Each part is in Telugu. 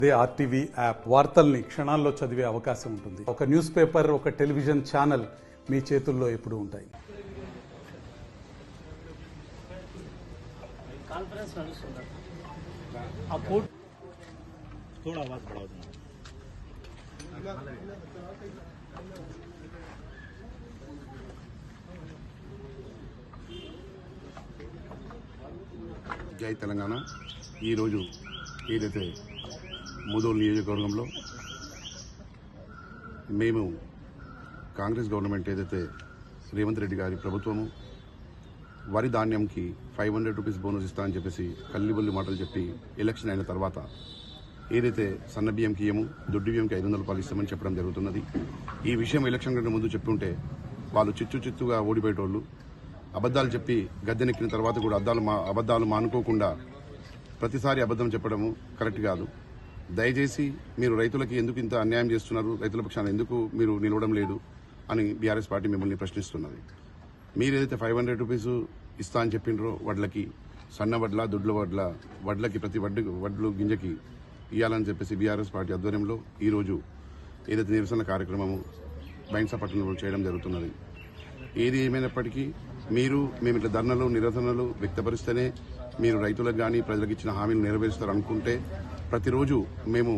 అదే ఆర్టీవీ యాప్ వార్తల్ని క్షణాల్లో చదివే అవకాశం ఉంటుంది. ఒక న్యూస్ పేపర్, ఒక టెలివిజన్ ఛానల్ మీ చేతుల్లో ఎప్పుడూ ఉంటాయి. కాన్ఫరెన్స్ నడుస్తుంది. ఆ కోడ్ थोड़ा आवाज बढ़ाओ. జై తెలంగాణ. ఈరోజు ఏదైతే ముదోల్ నియోజకవర్గంలో మేము కాంగ్రెస్ గవర్నమెంట్ ఏదైతే రేవంత్ రెడ్డి గారి ప్రభుత్వము వరి ధాన్యంకి 500 రూపీస్ బోనస్ ఇస్తా అని చెప్పేసి కల్లిబొల్లి మాటలు చెప్పి ఎలక్షన్ అయిన తర్వాత ఏదైతే సన్న బియ్యంకి ఇయ్యము, దొడ్డు బియ్యంకి 500 రూపాయలు ఇస్తామని చెప్పడం జరుగుతున్నది. ఈ విషయం ఎలక్షన్ కంటే ముందు చెప్పుంటే వాళ్ళు చిత్తుగా ఓడిపోయేటోళ్ళు. అబద్ధాలు చెప్పి గద్దెనెక్కిన తర్వాత కూడా అబద్ధాలు మానుకోకుండా ప్రతిసారి అబద్ధం చెప్పడము కరెక్ట్ కాదు. దయచేసి మీరు రైతులకి ఎందుకు ఇంత అన్యాయం చేస్తున్నారు, రైతుల పక్షాన ఎందుకు మీరు నిలవడం లేదు అని బీఆర్ఎస్ పార్టీ మిమ్మల్ని ప్రశ్నిస్తున్నది. మీరు ఏదైతే 500 రూపీస్ ఇస్తా అని చెప్పిండ్రో వడ్లకి, సన్న వడ్ల, దొడ్ల వడ్లకి ప్రతి వడ్లు గింజకి ఇవ్వాలని చెప్పేసి బీఆర్ఎస్ పార్టీ ఆధ్వర్యంలో ఈరోజు ఏదైతే నిరసన కార్యక్రమము బైన్సా పట్టణంలో చేయడం జరుగుతున్నది. ఏది ఏమైనప్పటికీ మేము ఇట్లా ధర్నాలు నిరసనలు వ్యక్తపరిస్తేనే మీరు రైతులకు కానీ ప్రజలకు ఇచ్చిన హామీలు నెరవేరుస్తారు అనుకుంటే ప్రతిరోజు మేము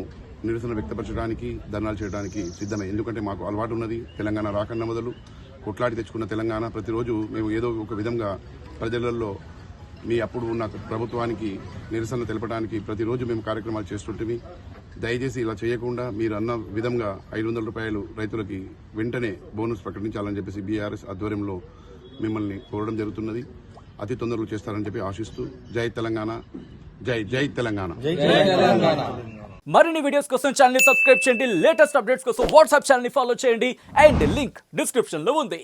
నిరసన వ్యక్తపరచడానికి, ధర్నాలు చేయడానికి సిద్ధమే. ఎందుకంటే మాకు అలవాటు ఉన్నది. తెలంగాణ రాకన్న మొదలు కొట్లాడి తెచ్చుకున్న తెలంగాణ ప్రతిరోజు మేము ఏదో ఒక విధంగా ప్రజలలో మీ అప్పుడు ఉన్న ప్రభుత్వానికి నిరసన తెలపడానికి ప్రతిరోజు మేము కార్యక్రమాలు చేస్తుంటే దయచేసి ఇలా చేయకుండా మీరు అన్న విధంగా 500 రూపాయలు రైతులకి వెంటనే బోనస్ ప్రకటించాలని చెప్పేసి బీఆర్ఎస్ ఆధ్వర్యంలో మిమ్మల్ని కోరడం జరుగుతున్నది. అతి తొందరలో చేస్తారని చెప్పి ఆశిస్తూ జై తెలంగాణ, జై తెలంగాణ. మరిన్ని వీడియోస్ కోసం ఛానల్ ని సబ్స్క్రైబ్ చేయండి. లేటెస్ట్ అప్డేట్స్ కోసం వాట్సాప్ ఛానల్ ని ఫాలో చేయండి. అండ్ లింక్ డిస్క్రిప్షన్ లో ఉంది.